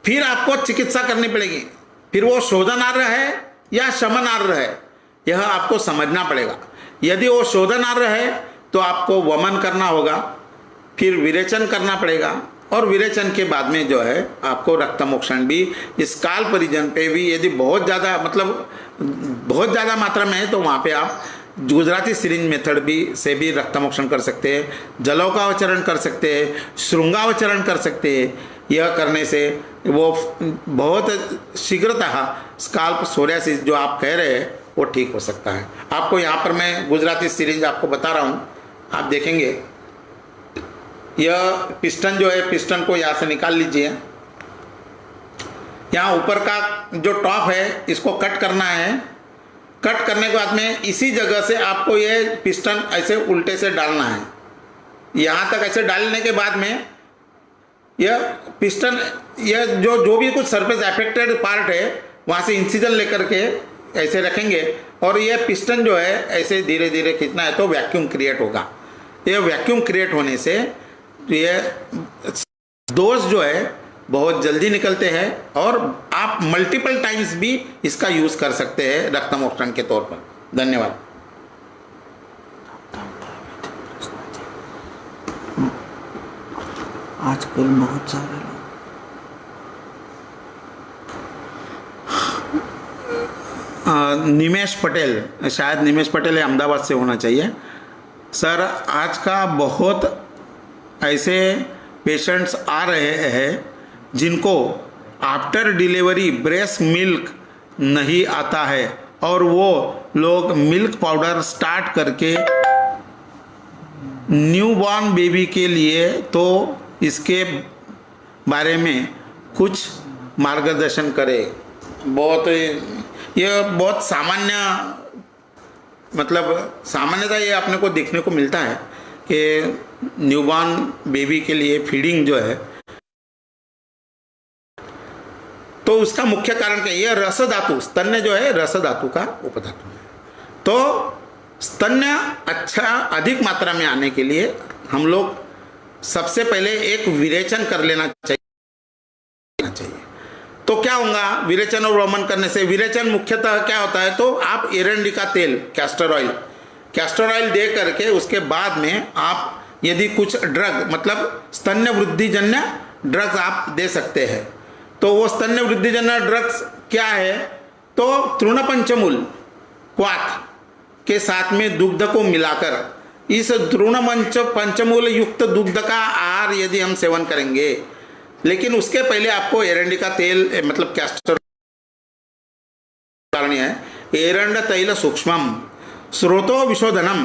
फिर आपको चिकित्सा करनी पड़ेगी। फिर वो शोधनार्ह है या शमनार्ह है यह आपको समझना पड़ेगा। यदि वो शोधनार्ह है तो आपको वमन करना होगा, फिर विरेचन करना पड़ेगा और विरेचन के बाद में जो है आपको रक्तमोक्षण भी इस काल परिजन पे भी यदि बहुत ज़्यादा बहुत ज़्यादा मात्रा में है तो वहाँ पे आप गुजराती सिरिंज मेथड से भी रक्तमोक्षण कर सकते हैं, जलौकावचरण कर सकते हैं, श्रृंगावचरण कर सकते हैं। यह करने से वो बहुत शीघ्रतः स्काल्प सोरियासिस जो आप कह रहे हैं वो ठीक हो सकता है। आपको यहाँ पर मैं गुजराती सिरिंज आपको बता रहा हूँ, आप देखेंगे यह पिस्टन जो है, पिस्टन को यहाँ से निकाल लीजिए। यहाँ ऊपर का जो टॉप है इसको कट करना है। कट करने के बाद में इसी जगह से आपको ये पिस्टन ऐसे उल्टे से डालना है। यहाँ तक ऐसे डालने के बाद में यह पिस्टन यह जो भी कुछ सरफेस अफेक्टेड पार्ट है वहाँ से इंसिजन लेकर के ऐसे रखेंगे और यह पिस्टन जो है ऐसे धीरे धीरे खींचना है तो वैक्यूम क्रिएट होगा। यह वैक्यूम क्रिएट होने से यह दोष जो है बहुत जल्दी निकलते हैं और आप मल्टीपल टाइम्स भी इसका यूज कर सकते हैं रक्तमोक्षण के तौर पर। धन्यवाद। आजकल बहुत सारे लोग निमेश पटेल, शायद निमेश पटेल है, अहमदाबाद से होना चाहिए। सर आज का बहुत ऐसे पेशेंट्स आ रहे हैं जिनको आफ्टर डिलीवरी ब्रेस्ट मिल्क नहीं आता है और वो लोग मिल्क पाउडर स्टार्ट करके न्यूबॉर्न बेबी के लिए, तो इसके बारे में कुछ मार्गदर्शन करें। ये बहुत सामान्य सामान्यतः ये अपने को देखने को मिलता है कि न्यूबॉर्न बेबी के लिए फीडिंग जो है तो उसका मुख्य कारण क्या है? यह रस धातु, स्तन्य जो है रस धातु का उपधातु है। तो स्तन्य अधिक मात्रा में आने के लिए हम लोग सबसे पहले एक विरेचन कर लेना चाहिए। तो क्या होगा विरेचन और वमन करने से? विरेचन मुख्यतः क्या होता है, तो आप एरंडी का तेल, कैस्टर ऑयल दे करके उसके बाद में आप यदि कुछ ड्रग स्तन्य वृद्धिजन्य ड्रग्स आप दे सकते हैं। तो वो स्तन्य वृद्धिजन्य ड्रग्स क्या है, तो तृणपंचमूल क्वाथ के साथ में दुग्ध को मिलाकर इस पंचमूल युक्त दुग्ध का आहार यदि हम सेवन करेंगे, लेकिन उसके पहले आपको एरंडी का तेल कैस्टर है। एरंड तैल सूक्ष्मम स्रोतो विशोधनम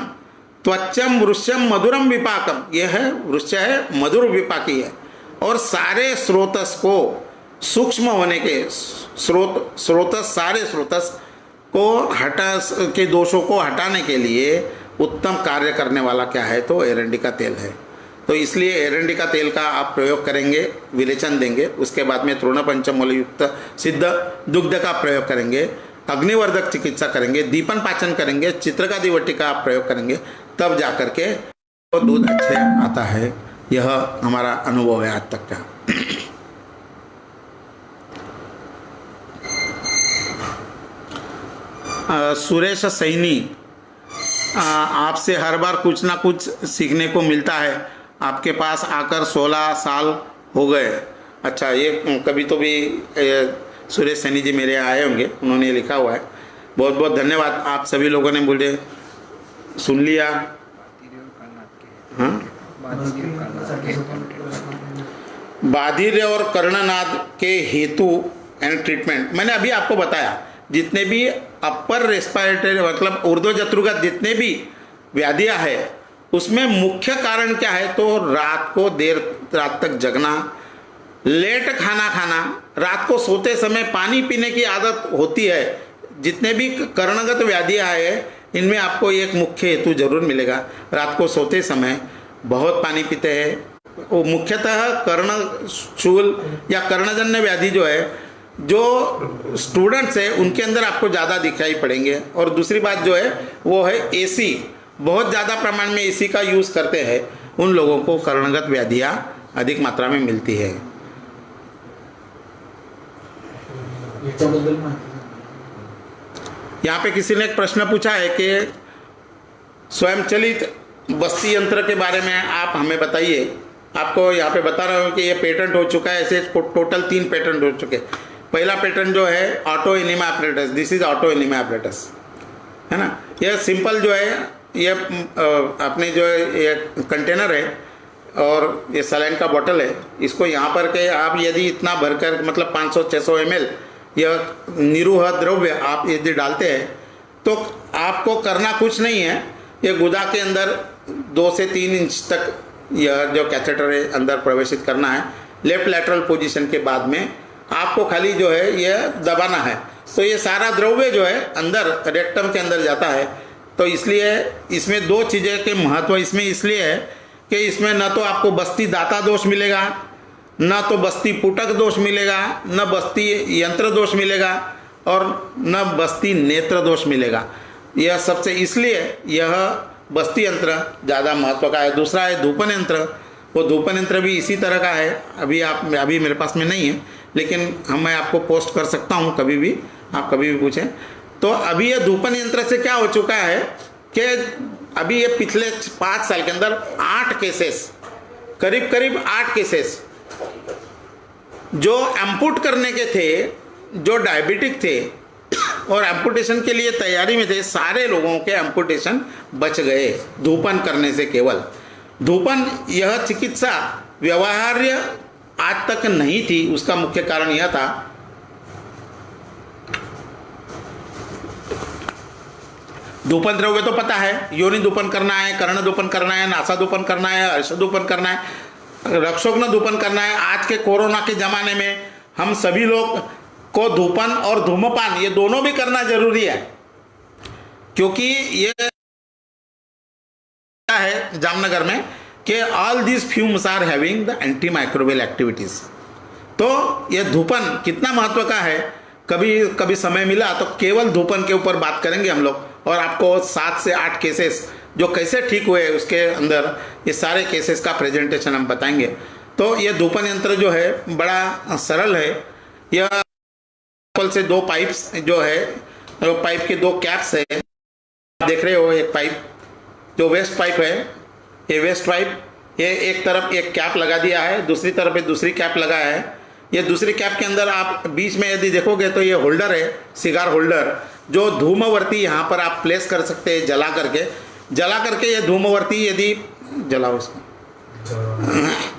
त्वचम वृश्यम मधुरम विपाकम, यह है वृक्ष है, मधुर विपाकी है। और सारे स्रोतस को सूक्ष्म होने के सारे स्रोतस को के दोषों को हटाने के लिए उत्तम कार्य करने वाला क्या है, तो एरंडी का तेल है। तो इसलिए एरंडी का तेल का आप प्रयोग करेंगे, विरेचन देंगे, उसके बाद में तृण पंचमूल युक्त सिद्ध दुग्ध का प्रयोग करेंगे, अग्निवर्धक चिकित्सा करेंगे, दीपन पाचन करेंगे, चित्रकादि वट्टी का आप प्रयोग करेंगे, तब जा करके तो दूध अच्छे आता है। यह हमारा अनुभव है आज तक का। सुरेश सैनी, आपसे हर बार कुछ ना कुछ सीखने को मिलता है। आपके पास आकर 16 साल हो गए। अच्छा, ये कभी तो भी सुरेश सैनी जी मेरे आए होंगे, उन्होंने लिखा हुआ है। बहुत बहुत धन्यवाद। आप सभी लोगों ने मुझे सुन लिया। हाँ, बाधिर और कर्णनाद के हेतु एंड ट्रीटमेंट मैंने अभी आपको बताया। जितने भी अपर रेस्पिरेटरी मतलब ऊर्ध्वजत्रुगत जितने भी व्याधियां है, उसमें मुख्य कारण क्या है? तो रात को देर रात तक जगना, लेट खाना खाना, रात को सोते समय पानी पीने की आदत होती है। जितने भी कर्णगत व्याधियां है, इनमें आपको एक मुख्य हेतु जरूर मिलेगा। रात को सोते समय बहुत पानी पीते हैं, वो मुख्यतः कर्णशूल या कर्णजन्य व्याधि जो है, जो स्टूडेंट्स है उनके अंदर आपको ज़्यादा दिखाई पड़ेंगे। और दूसरी बात जो है वो है एसी, बहुत ज़्यादा प्रमाण में एसी का यूज़ करते हैं, उन लोगों को कर्णगत व्याधियाँ अधिक मात्रा में मिलती है। यहाँ पे किसी ने एक प्रश्न पूछा है कि स्वयंचलित बस्ती यंत्र के बारे में आप हमें बताइए। आपको यहाँ पे बता रहा हूँ कि ये पेटेंट हो चुका है। ऐसे टोटल 3 पेटेंट हो चुके। पहला पेटेंट जो है auto enema apparatus, this is auto enema apparatus, है ना। यह सिंपल जो है, ये अपने जो है ये कंटेनर है और ये सलाइन का बोतल है। इसको यहाँ पर के आप यदि इतना भरकर मतलब 500-600 ml यह निरूह द्रव्य आप यदि डालते हैं तो आपको करना कुछ नहीं है। ये गुदा के अंदर 2 से 3 इंच तक यह जो कैथेटर है अंदर प्रवेशित करना है। लेफ्ट लैटरल पोजीशन के बाद में आपको खाली जो है यह दबाना है, तो ये सारा द्रव्य जो है अंदर रेक्टम के अंदर जाता है। तो इसलिए इसमें 2 चीज़ें के महत्व इसमें इसलिए है कि इसमें न तो आपको बस्ती दाता दोष मिलेगा, न तो बस्ती पुटक दोष मिलेगा, न बस्ती यंत्र दोष मिलेगा और न बस्ती नेत्र दोष मिलेगा। यह सबसे इसलिए यह बस्ती यंत्र ज़्यादा महत्व का है। दूसरा है धूपन यंत्र। वो धूपन यंत्र भी इसी तरह का है। अभी मेरे पास में नहीं है, लेकिन मैं आपको पोस्ट कर सकता हूँ कभी भी, आप कभी भी पूछें। तो अभी ये धूपन यंत्र से क्या हो चुका है कि अभी ये पिछले 5 साल के अंदर 8 केसेस, करीब 8 केसेस जो एम्पुट करने के थे, जो डायबिटिक थे और एम्पुटेशन के लिए तैयारी में थे, सारे लोगों के एम्पुटेशन बच गए धूपन करने से। केवल धूपन यह चिकित्सा व्यवहार्य आज तक नहीं थी। उसका मुख्य कारण यह था धूपन द्रव्य तो पता है, योनि धूपन करना है, कर्ण धूपन करना है, नासा धूपन करना है, अर्श धूपन करना है, रक्षोग्न धूपन करना है। आज के कोरोना के ज़माने में हम सभी लोग को धूपन और धूमपान ये दोनों भी करना जरूरी है, क्योंकि ये है जामनगर में कि all this fumes are having the anti microbial activities. तो ये धूपन कितना महत्व का है, कभी समय मिला तो केवल धूपन के ऊपर बात करेंगे हम लोग, और आपको 7 से 8 केसेस जो कैसे ठीक हुए उसके अंदर ये सारे केसेस का प्रेजेंटेशन हम बताएंगे। तो ये धूपन यंत्र जो है बड़ा सरल है। यह से 2 पाइप्स जो है, पाइप के 2 कैप्स है, आप देख रहे हो। एक पाइप जो वेस्ट पाइप है, ये वेस्ट पाइप, ये एक तरफ एक कैप लगा दिया है, दूसरी तरफ एक दूसरी कैप लगा है। ये दूसरी कैप के अंदर आप बीच में यदि देखोगे तो ये होल्डर है, सिगार होल्डर, जो धूमवर्ती यहाँ पर आप प्लेस कर सकते हैं जला करके ये धूमवर्ती यदि जलाओ इसको,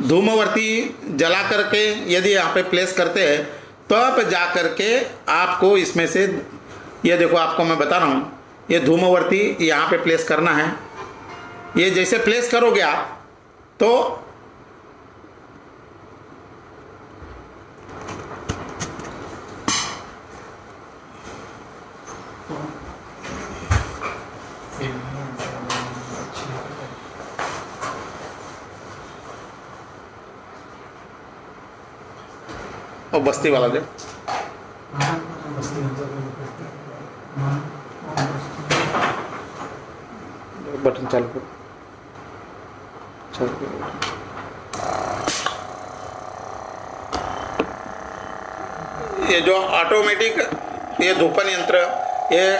धूमवर्ती जला करके यदि यहाँ पे प्लेस करते हैं तब जा करके आपको इसमें से, ये देखो आपको मैं बता रहा हूँ, ये धूमवर्ती यहाँ पे प्लेस करना है। ये जैसे प्लेस करोगे आप तो और बस्ती वाला जो बटन चालू करो, चालू करो। ये जो ऑटोमेटिक ये धूपन यंत्र, ये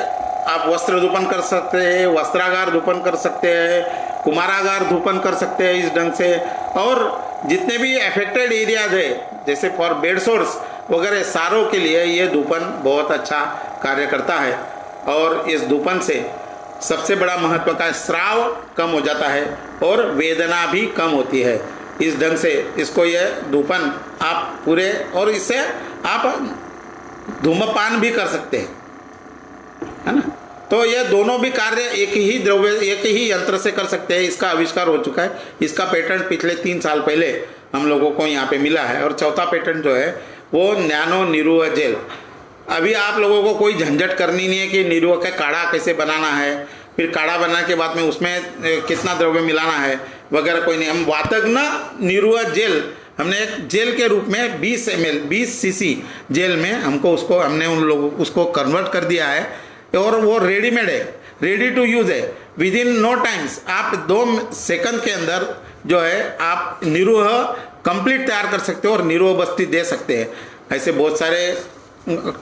आप वस्त्र धूपन कर सकते हैं, वस्त्रागार धूपन कर सकते हैं, कुमारागार धूपन कर सकते हैं इस ढंग से। और जितने भी अफेक्टेड एरियाज है जैसे फॉर बेड सोर्स वगैरह सारों के लिए ये धूपन बहुत अच्छा कार्य करता है। और इस धूपन से सबसे बड़ा महत्व का स्राव कम हो जाता है और वेदना भी कम होती है। इस ढंग से इसको ये धूपन आप पूरे, और इससे आप धूम्रपान भी कर सकते हैं, है ना। तो ये दोनों भी कार्य एक ही द्रव्य, एक ही यंत्र से कर सकते हैं। इसका आविष्कार हो चुका है। इसका पेटेंट पिछले 3 साल पहले हम लोगों को यहाँ पे मिला है। और चौथा पेटेंट जो है वो नैनो निरुआ जेल। अभी आप लोगों को कोई झंझट करनी नहीं है कि निरुआ का काढ़ा कैसे बनाना है, फिर काढ़ा बनाने के बाद में उसमें कितना द्रव्य मिलाना है वगैरह कोई नहीं। हम वातग्न निरुआ जेल हमने एक जेल के रूप में 20 ml 20 cc जेल में हमने उन लोगों उसको कन्वर्ट कर दिया है। और वो रेडीमेड है, रेडी टू यूज़ है। विद इन नो टाइम्स आप 2 सेकंड के अंदर जो है आप निरूह कंप्लीट तैयार कर सकते हो और निरूह बस्ती दे सकते हैं। ऐसे बहुत सारे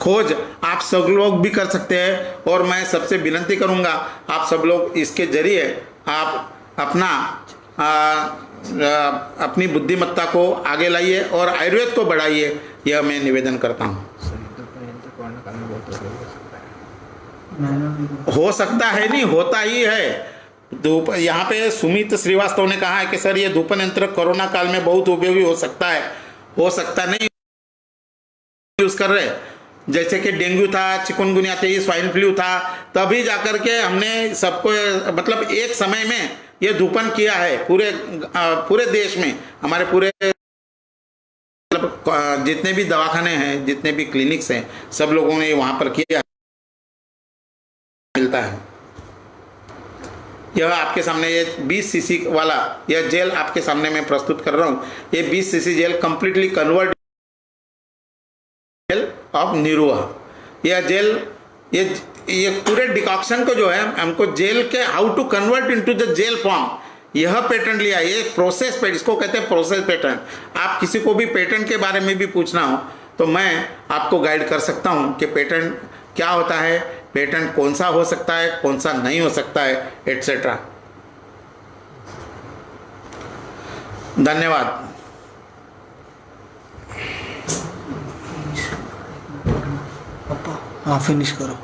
खोज आप सब लोग भी कर सकते हैं। और मैं सबसे विनती करूंगा आप सब लोग इसके जरिए आप अपनी बुद्धिमत्ता को आगे लाइए और आयुर्वेद को बढ़ाइए, यह मैं निवेदन करता हूँ। हो सकता है नहीं, होता ही है। धूप यहाँ पे सुमित श्रीवास्तव ने कहा है कि सर ये धूपन यंत्र कोरोना काल में बहुत उपयोगी हो सकता है। हो सकता नहीं यूज कर रहे, जैसे कि डेंगू था, चिकनगुनिया थी, स्वाइन फ्लू था, तभी जाकर के हमने सबको मतलब एक समय में ये धूपन किया है पूरे देश में। हमारे पूरे मतलब जितने भी दवाखाने हैं, जितने भी क्लिनिक्स हैं, सब लोगों ने वहाँ पर किया मिलता है। यह आपके सामने ये 20 cc वाला यह जेल आपके सामने मैं प्रस्तुत कर रहा हूँ। ये 20 cc gel completely convert gel of निरुआ। यह जेल ये पूरे डिकॉक्शन को जो है हमको जेल के how to convert into the gel form, यह पेटेंट लिया। ये प्रोसेस पेटेंट, इसको कहते हैं प्रोसेस पेटेंट। आप किसी को भी पेटेंट के बारे में भी पूछना हो तो मैं आपको गाइड कर सकता हूँ कि पेटेंट क्या होता है, पेटेंट कौन सा हो सकता है, कौन सा नहीं हो सकता है, एटसेट्रा। धन्यवाद। पापा हाँ फिनिश करो।